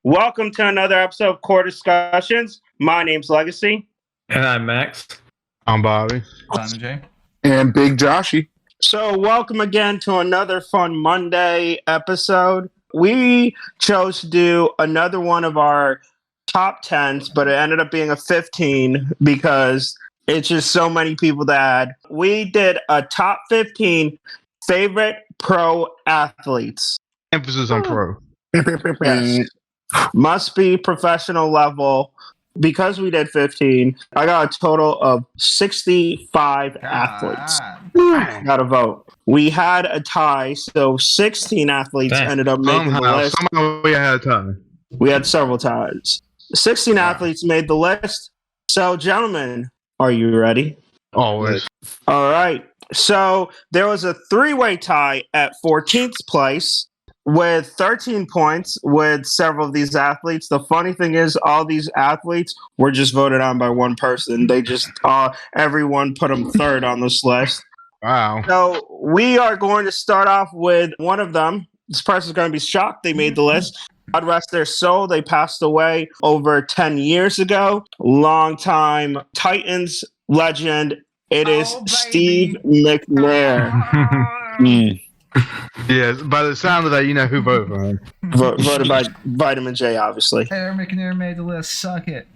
Welcome to another episode of Core Discussions. My name's Legacy. And I'm Max. I'm Bobby. I'm Jay. And Big Joshy. So, welcome again to another fun Monday episode. We chose to do another one of our top 10s, but it ended up being a 15 because it's just so many people to add. We did a top 15 favorite pro athletes. Emphasis on pro. Yes. Must be professional level. Because we did 15, I got a total of 65 athletes. Got a vote. We had a tie, so 16 athletes ended up making the list. Somehow we had a tie. We had several ties. 16 athletes made the list. So, gentlemen, are you ready? Always. All right. So, there was a three-way tie at 14th place with 13 points with several of these athletes. The funny thing is, all these athletes were just voted on by one person. They just, everyone put them third on this list. Wow. So we are going to start off with one of them. This person's going to be shocked they made the list. God rest their soul. They passed away over 10 years ago. Longtime Titans legend. It is Steve McNair. Yes, by the sound of that, you know who voted for him. Voted by Vitamin J, obviously. Aaron McNair made the list. Suck it.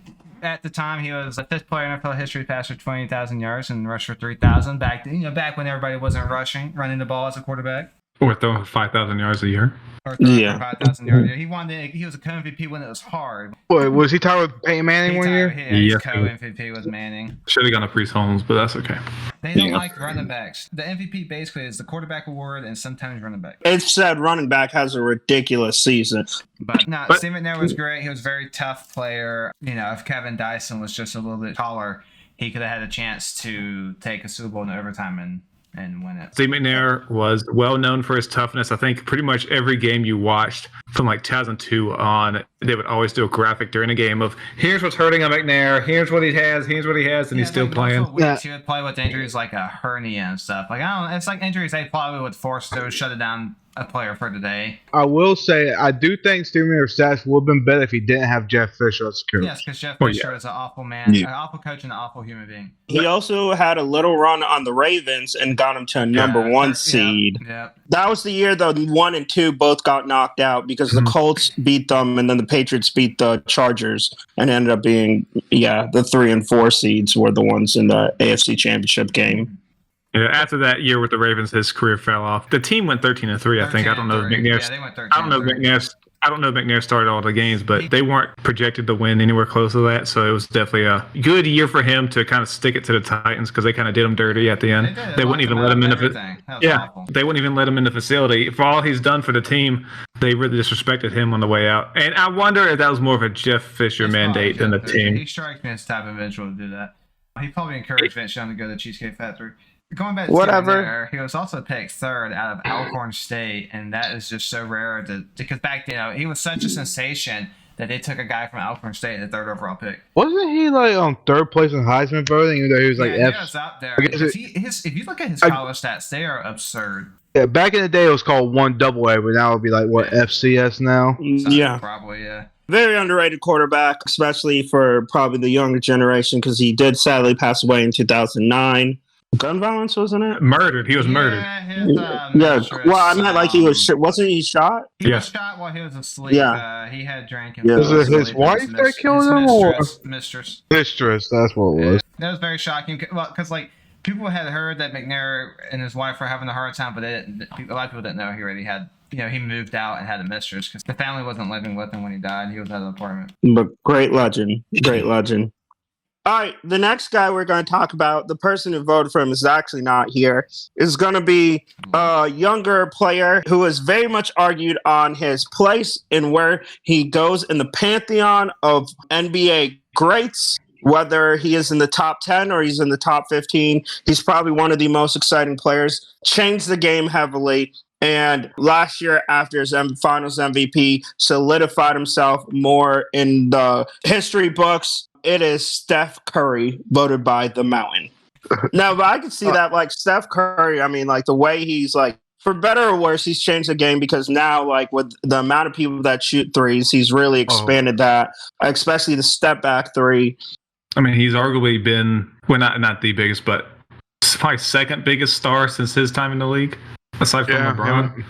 At the time, he was the fifth player in NFL history to pass for 20,000 yards and rush for 3,000. Back when everybody wasn't running the ball as a quarterback. Or throwing 5,000 yards a year. Or throwing for 5,000 yards. Yeah, he was a co-MVP when it was hard. What, was he tied with Peyton Manning one year? Yeah, he's co-MVP with Manning. Should have gone to Priest Holmes, but that's okay. They don't like running backs. The MVP basically is the quarterback award and sometimes running back. It said running back has a ridiculous season. But Steve McNair was great. He was a very tough player. You know, if Kevin Dyson was just a little bit taller, he could have had a chance to take a Super Bowl in overtime and win it. Steve McNair was well known for his toughness. I think pretty much every game you watched from like 2002 on, they would always do a graphic during a game of here's what's hurting on McNair, here's what he has, and he's still playing. He would play with injuries like a hernia and stuff. Like I don't know, it's like injuries they probably would force to shut it down a player for today. I will say, I do think Steve McNair's stats would have been better if he didn't have Jeff Fisher as coach. Yes, because Jeff Fisher is an awful man, an awful coach, and an awful human being. He also had a little run on the Ravens and got him to a number one seed. Yeah. That was the year the 1 and 2 both got knocked out because the Colts beat them and then the Patriots beat the Chargers and ended up being, the 3 and 4 seeds were the ones in the AFC Championship game. Yeah, after that year with the Ravens, his career fell off. The team went 13-3, I think. I don't know if McNair. They went 13-3. I don't know if McNair started all the games, but they weren't projected to win anywhere close to that. So it was definitely a good year for him to kind of stick it to the Titans because they kind of did him dirty at the end. They wouldn't even let him in they wouldn't even let him in the facility. For all he's done for the team, they really disrespected him on the way out. And I wonder if that was more of a Jeff Fisher mandate than the team. He strikes me as the type of individual to do that. He probably encouraged Vince Young to go to the Cheesecake Factory. Going back to whatever. He was also picked third out of Alcorn State, and that is just so rare because back then, he was such a sensation that they took a guy from Alcorn State in the third overall pick. Wasn't he like on third place in Heisman voting? Even though he was like He was up there. If you look at his college stats, they are absurd. Yeah, back in the day it was called 1AA, but now it would be like FCS now. Probably, yeah. Very underrated quarterback, especially for probably the younger generation because he did sadly pass away in 2009. Gun violence, wasn't it? Murdered. He was murdered. Well, I meant like he was. Wasn't he shot? He was shot while he was asleep. Yeah. He had drank. Was it his wife that killed him, or mistress? Mistress. That's what it was. That was very shocking. Well, because people had heard that McNair and his wife were having a hard time, but a lot of people didn't know he already had. He moved out and had a mistress because the family wasn't living with him when he died. He was at an apartment. But great legend. All right, the next guy we're going to talk about, the person who voted for him is actually not here, is going to be a younger player who is very much argued on his place and where he goes in the pantheon of NBA greats, whether he is in the top 10 or he's in the top 15. He's probably one of the most exciting players, changed the game heavily, and last year, after his finals MVP, solidified himself more in the history books. It is Steph Curry, voted by The Mountain. Now, but I can see that, like, Steph Curry, I mean, like, the way he's, like, For better or worse, he's changed the game because now, like with the amount of people that shoot threes, he's really expanded that, especially the step back three. I mean, he's arguably been not the biggest, but probably second biggest star since his time in the league, aside from LeBron.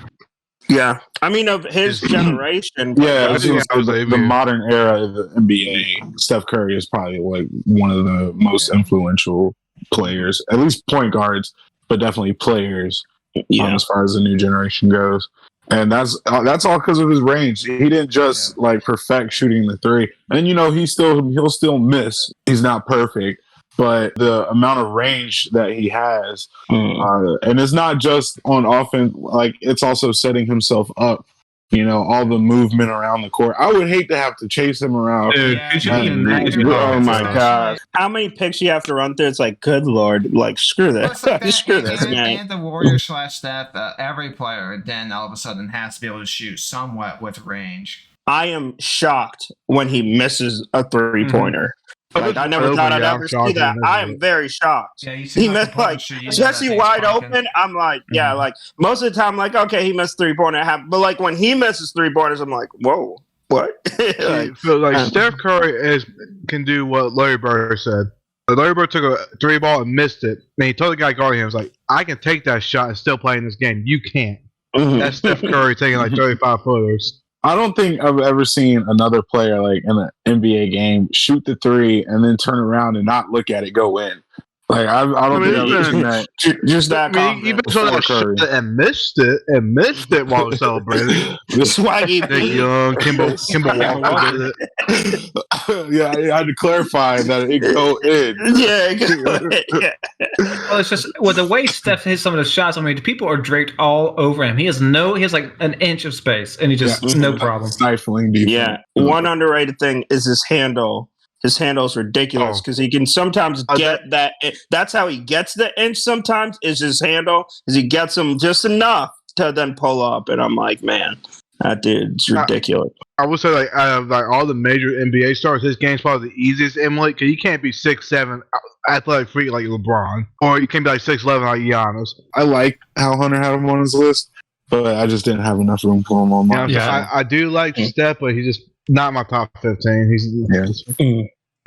Yeah, I mean of his generation. Yeah, the modern era of the NBA. Steph Curry is probably like one of the most influential players, at least point guards, but definitely players as far as the new generation goes. And that's all because of his range. He didn't just like perfect shooting the three, and he'll still miss. He's not perfect, but the amount of range that he has, and it's not just on offense, like it's also setting himself up. All the movement around the court. I would hate to have to chase him around. Dude, oh my god! How many picks you have to run through? It's like, good lord! Like, screw this, screw this, man. And the Warrior / Steph, every player then all of a sudden has to be able to shoot somewhat with range. I am shocked when he misses a 3-pointer. Like, I never thought I'd ever see that. I am very shocked. Yeah, he missed especially wide open. I'm like, like most of the time, like, okay, he missed 3-pointer, but like when he misses 3-pointers, I'm like, whoa, what? Steph Curry can do what Larry Bird said. Larry Bird took a 3-ball and missed it. And he told the guy guarding him, was like, I can take that shot and still play in this game. You can't. That's Steph Curry taking like 35 footers. I don't think I've ever seen another player like in an NBA game shoot the three and then turn around and not look at it go in. Like I don't think I've ever seen that. Just that confident. Even so that shot and missed it while celebrating. The swaggy Nick Young, Kimber Walker did it. Yeah, I had to clarify that it go in. Well, it's just the way Steph hits some of the shots. I mean, people are draped all over him. He has like an inch of space, and he just no problem. Stifling defense. Yeah, one underrated thing is his handle. His handle is ridiculous because he can sometimes get that. That's how he gets the inch. Sometimes is his handle. Is he gets him just enough to then pull up, and I'm like, man, that dude's ridiculous. I would say like out of like all the major NBA stars, his game's probably the easiest to emulate because you can't be 6'7" athletic freak like LeBron, or you can't be like 6'11" like Giannis. I like how Hunter had him on his list, but I just didn't have enough room for him on mine. I do like Steph, but he's just not my top 15.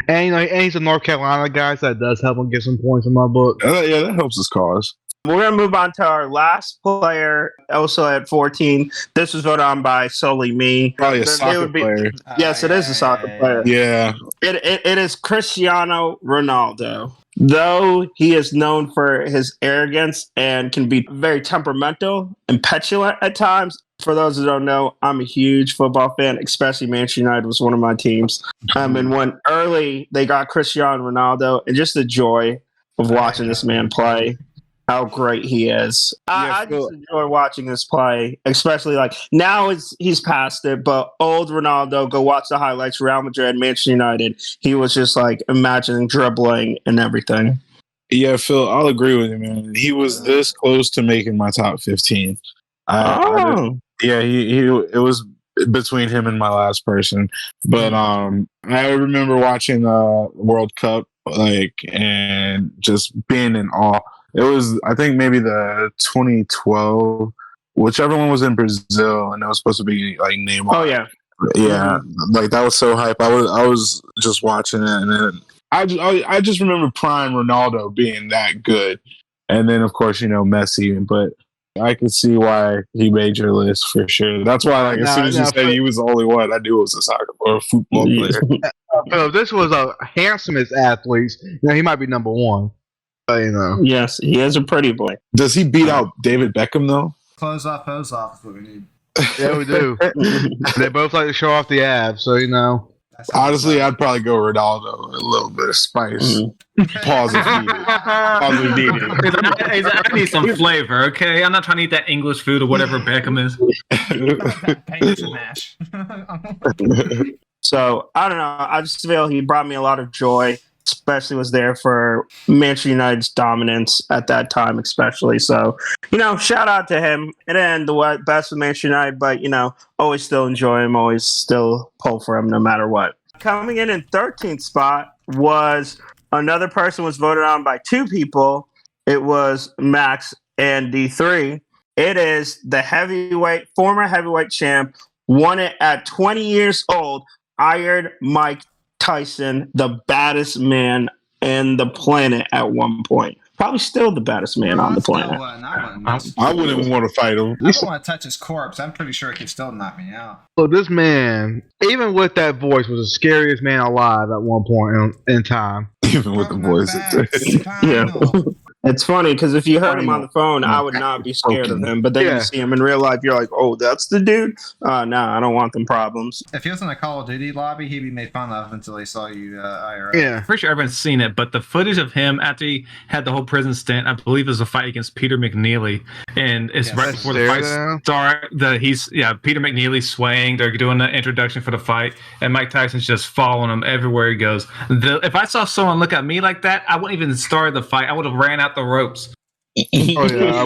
And he's a North Carolina guy, so that does help him get some points in my book. Yeah, that helps his cause. We're going to move on to our last player, also at 14. This was voted on by solely me. Probably a soccer player. Yes, it is a soccer player. Yeah. It is Cristiano Ronaldo. Though he is known for his arrogance and can be very temperamental and petulant at times. For those who don't know, I'm a huge football fan, especially Manchester United was one of my teams. And when early they got Cristiano Ronaldo, and just the joy of watching this man play, how great he is. I just enjoy watching this play, especially like now he's past it, but old Ronaldo, go watch the highlights, Real Madrid, Manchester United. He was just like imagining dribbling and everything. Yeah, Phil, I'll agree with you, man. He was this close to making my top 15. It was between him and my last person. But I remember watching the World Cup and just being in awe. It was, I think, maybe the 2012, whichever one was in Brazil, and it was supposed to be like Neymar. Oh yeah, like that was so hype. I was just watching it, and then I just remember prime Ronaldo being that good, and then of course Messi. But I could see why he made your list for sure. That's why, as soon as you said he was the only one, I knew it was a soccer or a football player. So if this was a handsomest athlete, he might be number one. Yes, he is a pretty boy. Does he beat out David Beckham though? Close off is what we need. Yeah, we do. They both like to show off the abs, so Honestly, I'd probably go Ronaldo. A little bit of spice. Pause if needed. I need some flavor, okay? I'm not trying to eat that English food or whatever Beckham is. Mash. So I don't know. I just feel he brought me a lot of joy. Especially was there for Manchester United's dominance at that time, especially. So, shout out to him. It ended the best with Manchester United, but, always still enjoy him, always still pull for him no matter what. Coming in 13th spot was another person was voted on by two people. It was Max and D3. It is the former heavyweight champ, won it at 20 years old, Iron Mike Tyson, the baddest man in the planet at one point. Probably still the baddest man on the planet. I wouldn't want to fight him. I don't want to touch his corpse. I'm pretty sure it could still knock me out. So this man, even with that voice, was the scariest man alive at one point in time. Even with the voice. Yeah. It's funny because if you heard him on the phone, I would not be scared of him. But then you see him in real life, you're like, oh, that's the dude? Nah, I don't want them problems. If he was in a Call of Duty lobby, he'd be made fun of until he saw you IRL. Yeah. Pretty sure everyone's seen it, but the footage of him after he had the whole prison stint, I believe it was a fight against Peter McNeely. And it's right before the fight starts. Peter McNeely swaying. They're doing the introduction for the fight. And Mike Tyson's just following him everywhere he goes. If I saw someone look at me like that, I wouldn't even start the fight. I would have ran out the ropes. Oh yeah,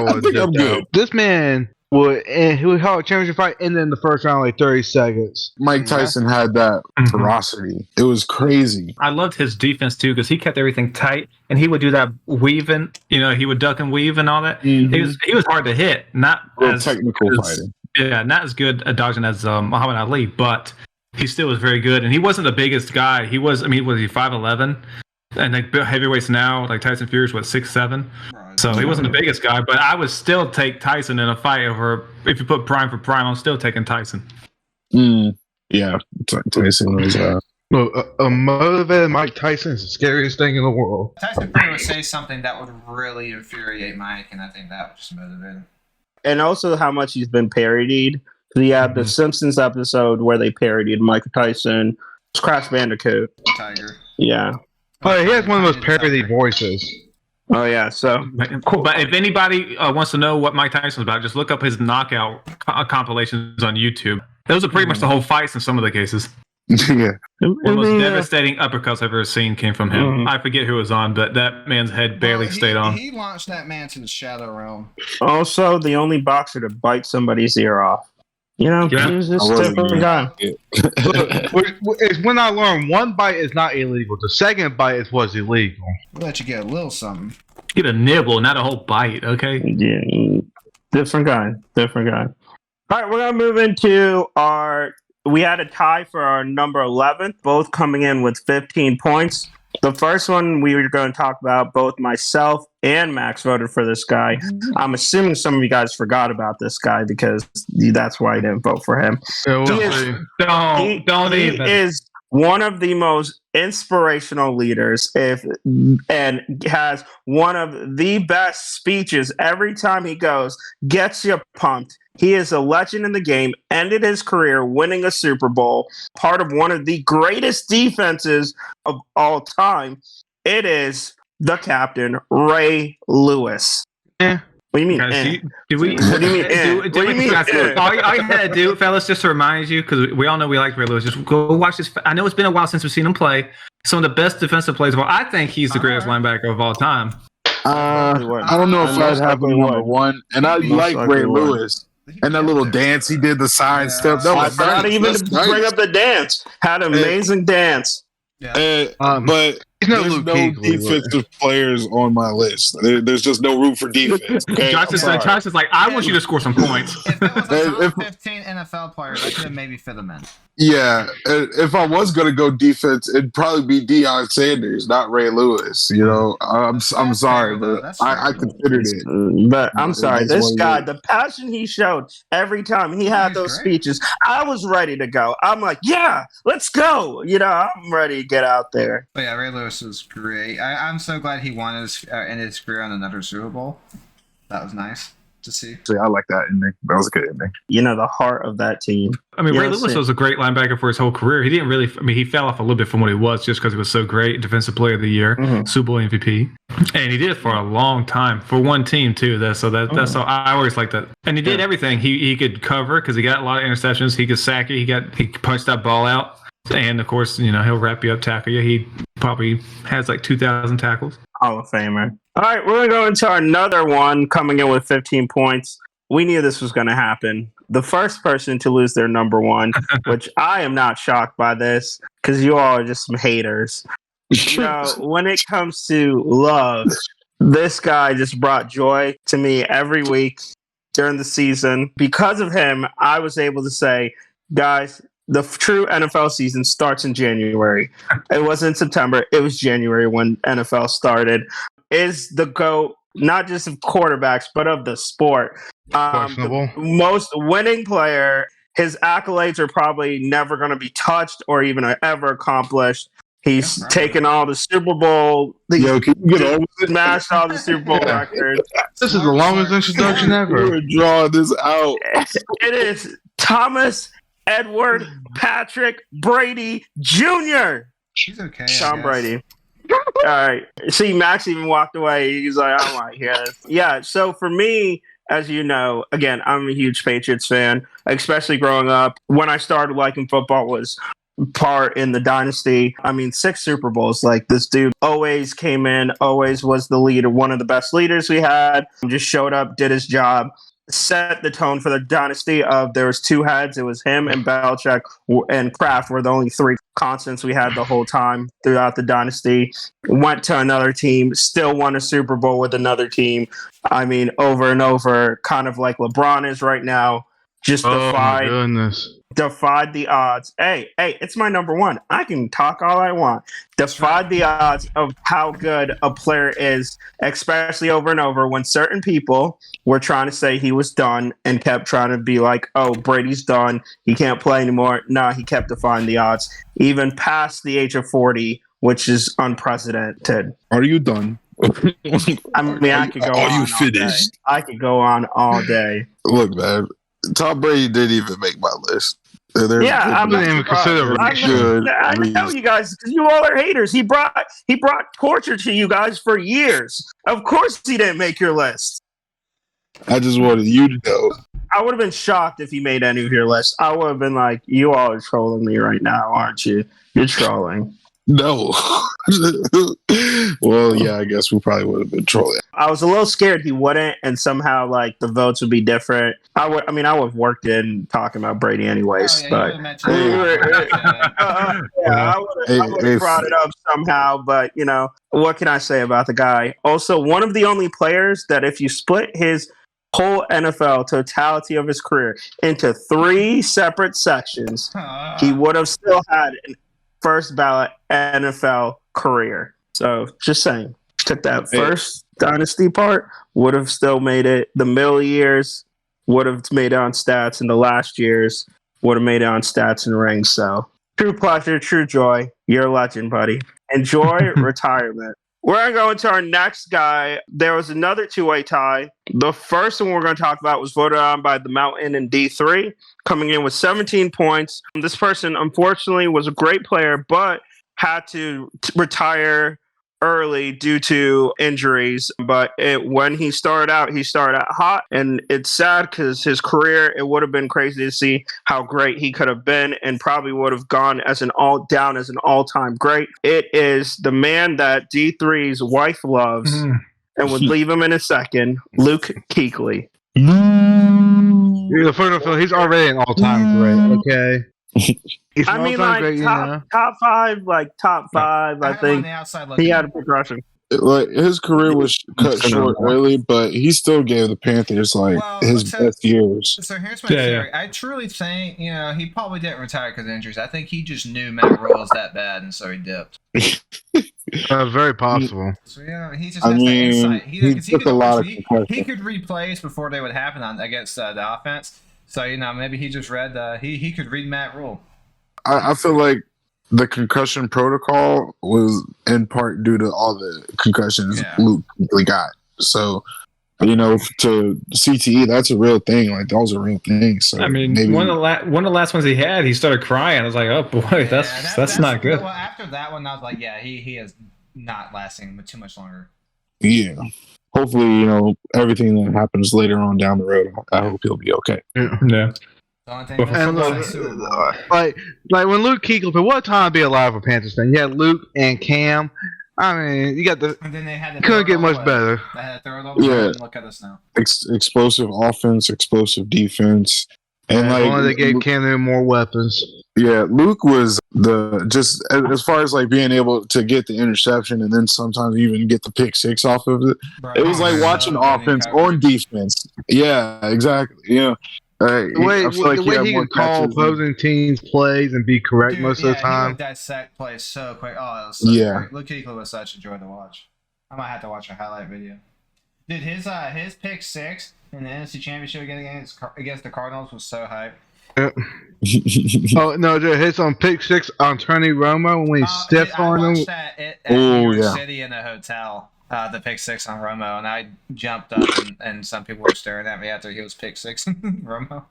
I think I'm good. This man he would hold a championship fight, and then the first round like 30 seconds. Mike Tyson had that ferocity. It was crazy. I loved his defense too because he kept everything tight, and he would do that weaving. He would duck and weave and all that. Mm-hmm. He was hard to hit, not as technical fighting. Yeah, not as good at dodging as Muhammad Ali, but he still was very good. And he wasn't the biggest guy. He was. Was he 5'11"? And like heavyweights now, like Tyson Fury's 6'7". So he wasn't the biggest guy, but I would still take Tyson in a fight over. If you put prime for prime, I'm still taking Tyson. Yeah, Tyson was. A motivated Mike Tyson is the scariest thing in the world. Tyson Fury would say something that would really infuriate Mike, and I think that would just motivate him. And also how much he's been parodied. We had the Simpsons episode where they parodied Mike Tyson. It's Crash Bandicoot. Tiger. Yeah. But he has one of those parody voices. Oh yeah, so cool. But if anybody wants to know what Mike Tyson's about, just look up his knockout compilations on YouTube. Those are pretty much the whole fights in some of the cases. Yeah, one of the most devastating uppercuts I've ever seen came from him. I forget who was on, but that man's head barely stayed on. He launched that man to the shadow realm. Also, the only boxer to bite somebody's ear off. He was just a different guy. It's when I learned one bite is not illegal. The second bite is what's illegal. We'll let you get a little something. Get a nibble, not a whole bite, okay? Yeah, different guy. All right, we're going to move into we had a tie for our number 11, both coming in with 15 points. The first one we were going to talk about, both myself and Max voted for this guy. I'm assuming some of you guys forgot about this guy because that's why I didn't vote for him. He is one of the most inspirational leaders and has one of the best speeches every time he goes, gets you pumped. He is a legend in the game, ended his career winning a Super Bowl, part of one of the greatest defenses of all time. It is the captain, Ray Lewis. Yeah. What do you mean? What do you mean? All you had to do, fellas, just to remind you, because we all know we like Ray Lewis, just go watch this. I know it's been a while since we've seen him play. Some of the best defensive plays of all. I think he's the greatest linebacker of all time. I don't know if I'd have him number one. And I like Ray Lewis. And that little dance he did, the sign stuff. That was not even to bring up the dance. Had an amazing dance. Yeah. But there's no defensive players on my list. There's just no room for defense. Okay? Josh is like, I want you to score some points. If it was 15 NFL players, I could have maybe fit them in. Yeah, if I was gonna go defense, it'd probably be Deion Sanders, not Ray Lewis. I'm sorry, but I considered it. But I'm sorry, this guy, the passion he showed every time he had those speeches, I was ready to go. I'm like, yeah, let's go. I'm ready to get out there. But yeah, Ray Lewis was great. I'm so glad he won his career on another Super Bowl. That was nice to see. I like that ending. That was a good ending. The heart of that team. Ray Lewis was a great linebacker for his whole career. He didn't really. He fell off a little bit from what he was just because he was so great. Defensive Player of the Year, Super Bowl MVP, and he did it for a long time for one team too. That's how I always like that. And he did everything. He could cover because he got a lot of interceptions. He could sack it. He punched that ball out. And of course, he'll wrap you up, tackle you. He probably has like 2,000 tackles. Hall of Famer. All right, we're going to go into another one coming in with 15 points. We knew this was going to happen. The first person to lose their number one, which I am not shocked by this because you all are just some haters. When it comes to love, this guy just brought joy to me every week. during the season. Because of him, I was able to say, guys, the true NFL season starts in January. It wasn't September. It was January when NFL started. Is the GOAT, not just of quarterbacks, but of the sport. The most winning player. His accolades are probably never going to be touched or even ever accomplished. He's taken all the Super Bowl. Smashed all the Super Bowl records. This is the longest introduction ever. We're drawing this out. It is Thomas Edward Patrick Brady Jr. He's okay. Tom Brady. All right. See, Max even walked away. He's like, I don't want to hear this. Yeah. So for me, as you know, again, I'm a huge Patriots fan, especially growing up. When I started liking football was part in the dynasty. I mean, 6 Super Bowls. Like, this dude always came in, always was the leader, one of the best leaders we had. Just showed up, did his job, set the tone for the dynasty of there was 2 heads. It was him and Belichick and Kraft were the only 3 constants we had the whole time throughout the dynasty. Went to another team, still won a Super Bowl with another team. I mean, over and over, kind of like LeBron is right now. Just defied the odds. Hey, it's my number 1. I can talk all I want. Defied the odds of how good a player is, especially over and over when certain people were trying to say he was done and kept trying to be like, oh, Brady's done. He can't play anymore. No, he kept defying the odds, even past the age of 40, which is unprecedented. Are you done? I mean, I could go on. Are you finished? I could go on all day. Look, man, Tom Brady didn't even make my list. I didn't even consider it. I know you guys, because you all are haters. He brought torture to you guys for years. Of course, he didn't make your list. I just wanted you to know. I would have been shocked if he made any of your lists. I would have been like, "You all are trolling me right now, aren't you? You're trolling." No. Well, yeah, I guess we probably would have been trolling. I was a little scared he wouldn't, and somehow like the votes would be different. I would have worked in talking about Brady anyways, but I would have brought it up somehow. But you know, what can I say about the guy? Also, one of the only players that if you split his whole NFL totality of his career into 3 separate sections, he would have still had an first ballot NFL career. So just saying, took that first dynasty part, would have still made it. The middle years would have made it on stats, and the last years would have made it on stats and rings. So true pleasure, true joy. You're a legend, buddy. Enjoy retirement. We're going to go into our next guy. There was another 2-way tie. The first one we're going to talk about was voted on by the Mountain in D3, coming in with 17 points. This person, unfortunately, was a great player, but had to retire early due to injuries. But when he started out hot, and it's sad because his career, it would have been crazy to see how great he could have been and probably would have gone as an all-time great. It is the man that D3's wife loves and would leave him in a second, Luke Kuechly. He's already an all-time great, okay? I mean, like top five. I think he had a progression. Like his career was cut short early, but he still gave the Panthers his best years. So here's my theory. I truly think he probably didn't retire because of injuries. I think he just knew Matt Rule was that bad, and so he dipped. Very possible. So he just has that insight. He could read plays before they would happen against the offense. So maybe he just read he could read Matt Rule. I feel like the concussion protocol was in part due to all the concussions Luke Kuechly got. So to CTE, that's a real thing. Like those are real things. So I mean, maybe one of the last ones he had, he started crying. I was like, oh boy, that's not good. Well, after that one, I was like, he is not lasting too much longer. Yeah. Hopefully, everything that happens later on down the road, I hope he'll be okay. Yeah. And like when Luke Kuechly, but what time to be alive for Panthers fan? You had Luke and Cam. I mean, you got and then they had couldn't get much better. They had to throw it over. Look at us now. Explosive offense, explosive defense, and only they gave Cam more weapons. Yeah, Luke was as far as like being able to get the interception and then sometimes even get the pick six off of it. Bro, It was like watching offense on defense. Yeah, exactly. Yeah. The way he could call opposing teams plays and be correct most of the time. He would dissect plays so quick. Oh, it was so great. Luke Kuechly was such a joy to watch. I might have to watch a highlight video. Dude, his pick six in the NFC Championship against the Cardinals was so hype. Oh no, dude, hits on pick six on Tony Romo when he stiffed on him. I watched that at New York City in a hotel. The pick six on Romo, and I jumped up, and some people were staring at me after he was pick six. Romo.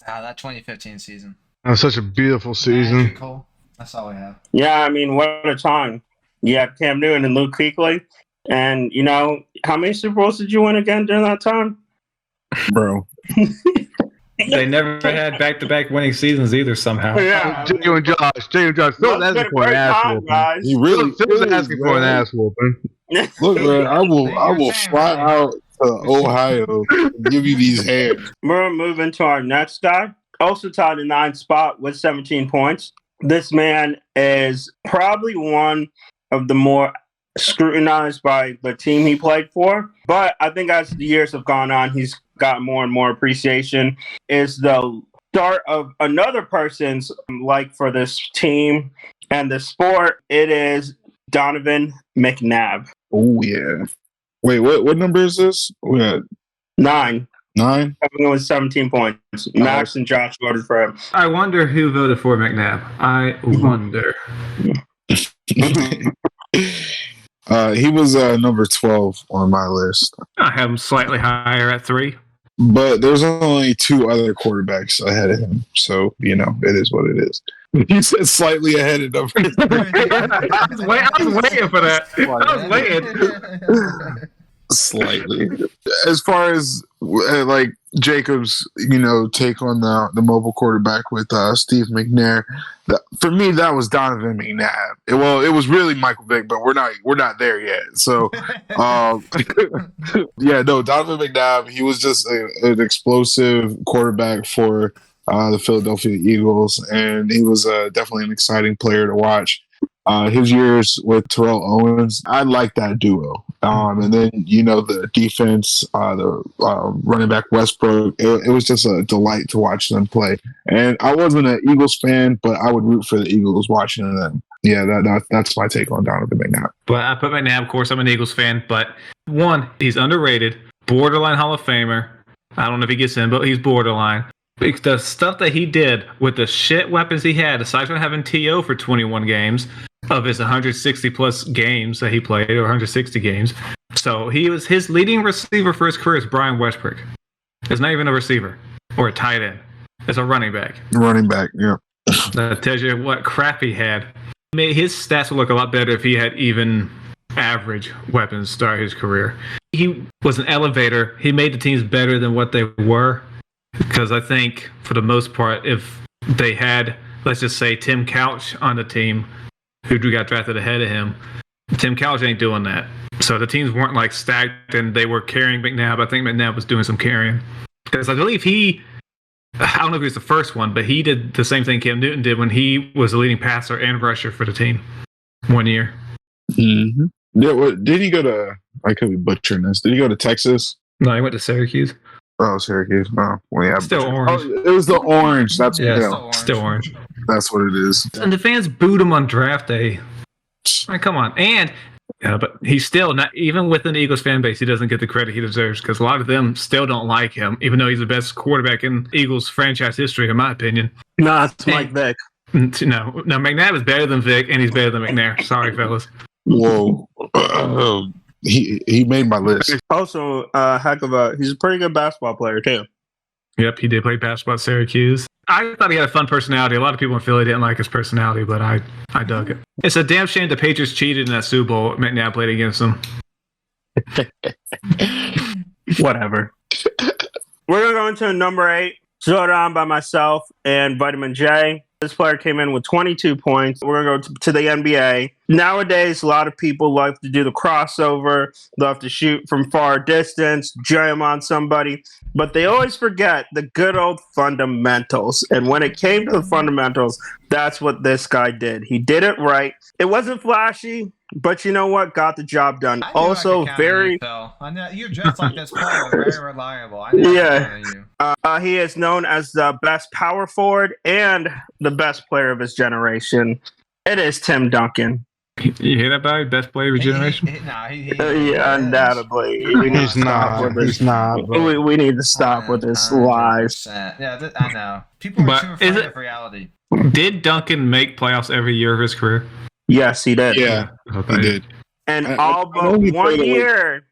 That 2015 season. That was such a beautiful season. Magical. That's all we have. Yeah, I mean, what a time. You have Cam Newton and Luke Kuechly. And, you know, how many Super Bowls did you win again during that time? Bro. They never had back-to-back winning seasons either somehow. Yeah. Jay and Josh. Phil's asking for an ass whooping. He really Phil's asking for an ass whooping. Look, man, I will fly out to Ohio and give you these hands. We're moving to our next guy. Also tied the 9th spot with 17 points. This man is probably one of the more scrutinized by the team he played for. But I think as the years have gone on, he's got more and more appreciation. Is the start of another person's like for this team and the sport. It is Donovan McNabb. Oh, yeah. Wait, what number is this? We had 9. 9? Coming with 17 points. Max and Josh voted for him. I wonder who voted for McNabb. I wonder. He was number 12 on my list. I have him slightly higher at 3. But there's only 2 other quarterbacks ahead of him. So, you know, it is what it is. He said slightly ahead of number. I was waiting for that. I was waiting. Slightly. As far as like Jacob's, you know, take on the mobile quarterback with Steve McNair, for me that was Donovan McNabb. It was really Michael Vick, but we're not there yet. So, yeah, no, Donovan McNabb. He was just an explosive quarterback for the Philadelphia Eagles, and he was definitely an exciting player to watch. His years with Terrell Owens, I like that duo. And then, you know, the defense, the running back Westbrook, it was just a delight to watch them play. And I wasn't an Eagles fan, but I would root for the Eagles watching them. Yeah, that's my take on Donovan McNabb. But I put McNabb, of course, I'm an Eagles fan, but one, he's underrated, borderline Hall of Famer. I don't know if he gets in, but he's borderline. The stuff that he did with the shit weapons he had, aside from having T.O. for 21 games of his 160 plus games that he played, or 160 games. So his leading receiver for his career is Brian Westbrook. It's not even a receiver or a tight end. It's a running back. Running back, yeah. That tells you what crap he had. His stats would look a lot better if he had even average weapons start his career. He was an elevator. He made the teams better than what they were. Because I think, for the most part, if they had, let's just say, Tim Couch on the team, who got drafted ahead of him, Tim Couch ain't doing that. So the teams weren't like stacked and they were carrying McNabb. I think McNabb was doing some carrying. Because I believe I don't know if he was the first one, but he did the same thing Cam Newton did when he was the leading passer and rusher for the team 1 year. Mm-hmm. Yeah, did he go to, I could be butchering this, did he go to Texas? No, he went to Syracuse. Oh, Syracuse. Oh, well, yeah. Still orange. Oh, it was the orange. That's still orange. That's what it is. And the fans booed him on draft day. I mean, come on. And but he's still not, even within the Eagles fan base, he doesn't get the credit he deserves because a lot of them still don't like him, even though he's the best quarterback in Eagles franchise history, in my opinion. No, it's Mike Vick. No, McNabb is better than Vick, and he's better than McNair. Sorry, fellas. Whoa. He made my list. Also, he's a pretty good basketball player too. Yep, he did play basketball at Syracuse. I thought he had a fun personality. A lot of people in Philly didn't like his personality, but I dug it. It's a damn shame the Patriots cheated in that Super Bowl. McNabb played against them. Whatever. We're going to go into number 8, voted on by myself and Vitamin J. This player came in with 22 points. We're going to go to the NBA. Nowadays, a lot of people love to do the crossover, love to shoot from far distance, jam on somebody, but they always forget the good old fundamentals. And when it came to the fundamentals, that's what this guy did. He did it right. It wasn't flashy, but you know what? Got the job done. Also, very. I know you're just like this player, very reliable. I know yeah. He is known as the best power forward and the best player of his generation. It is Tim Duncan. You hear that, buddy? Best player of his generation? Yeah, undoubtedly. We need to stop with this. He's not. We need to stop with this lies. Yeah, I know. People are too afraid of reality. Did Duncan make playoffs every year of his career? Yes, he did. Yeah, Okay. he did. And all but 1 year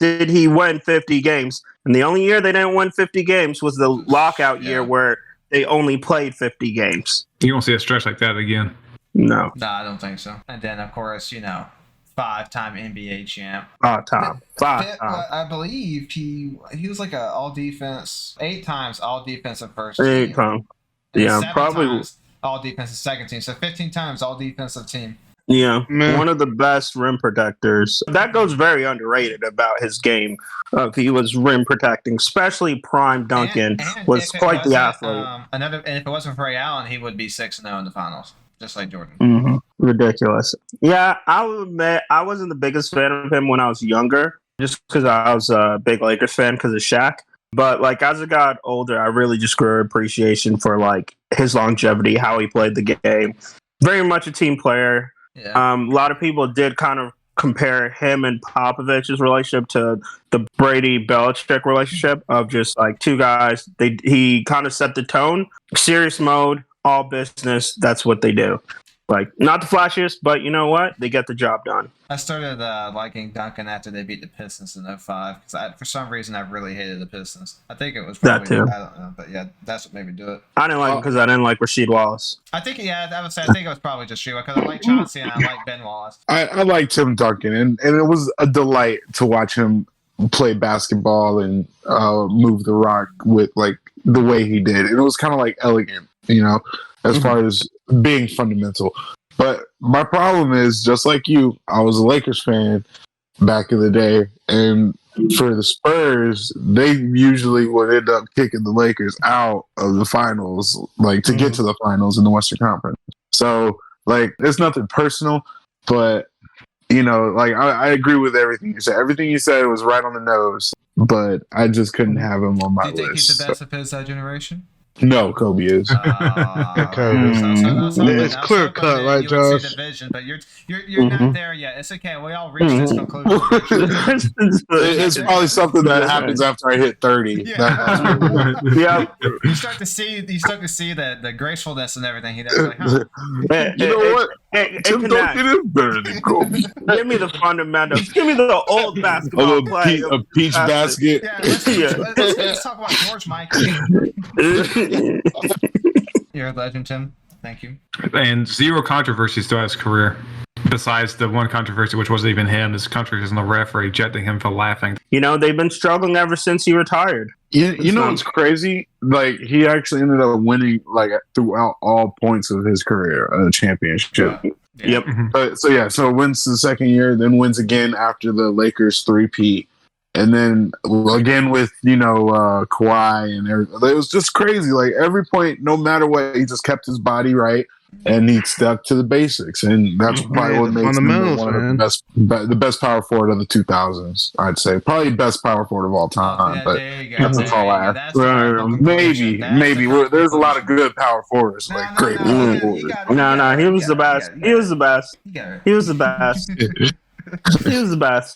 did he win 50 games. And the only year they didn't win 50 games was the lockout year where they only played 50 games. You won't see a stretch like that again. No. No, I don't think so. And then, of course, 5-time NBA champ. Five-time. I believe he was like a all defense, 8 times all defensive first team. 8 times. Yeah, 7 probably times all defensive second team. So 15 times all defensive team. Yeah, one of the best rim protectors. That goes very underrated about his game. He was rim protecting, especially prime Duncan was quite the athlete. And if it wasn't for Ray Allen, he would be 6-0 in the finals, just like Jordan. Mm-hmm. Ridiculous. Yeah, I will admit I wasn't the biggest fan of him when I was younger, just because I was a big Lakers fan because of Shaq. But as I got older, I really just grew appreciation for his longevity, how he played the game. Very much a team player. Yeah. A lot of people did kind of compare him and Popovich's relationship to the Brady-Belichick relationship of just two guys. He kind of set the tone. Serious mode, all business. That's what they do. Not the flashiest, but you know what? They get the job done. I started liking Duncan after they beat the Pistons in 2005 because for some reason I really hated the Pistons. I think it was probably that too. I don't know, but yeah, that's what made me do it. I didn't like him because I didn't like Rasheed Wallace. I think I would say I think it was probably just Sheila because I like Chauncey and I like Ben Wallace. I like Tim Duncan, and it was a delight to watch him play basketball and move the rock with the way he did. And it was kind of elegant, as far as being fundamental. But my problem is, just like you, I was a Lakers fan back in the day, and for the Spurs, they usually would end up kicking the Lakers out of the finals, to get to the finals in the Western Conference. So, it's nothing personal, but I agree with everything you said. Everything you said was right on the nose, but I just couldn't have him on my list. Do you think he's the best of his generation? No, Kobe is. It's clear cut, right, Josh? But you're not there yet. It's okay. We all reach this conclusion. It's probably something that happens after I hit 30. Yeah. You start to see the gracefulness and everything he does. You know what? Tim Duncan is better than Kobe. Give me the fundamentals. Give me the old basketball play. A peach basket. Yeah, let's talk about George Michael. You're a legend, Tim. Thank you. And zero controversies throughout his career. Besides the one controversy, which wasn't even him, his controversy on the referee ejecting him for laughing. They've been struggling ever since he retired. You know what's crazy? He actually ended up winning throughout all points of his career a championship. Yep. So wins the second year, then wins again after the Lakers 3-peat. And then again with Kawhi and everything. It was just crazy. Every point, no matter what, he just kept his body right and he stuck to the basics. And that's probably what makes him one of the best power forward of the 2000s. I'd say probably best power forward of all time. But that's all I have. Maybe. There's a lot of good power forwards, great. No, he was the best. He was the best. He was the best. He was the best.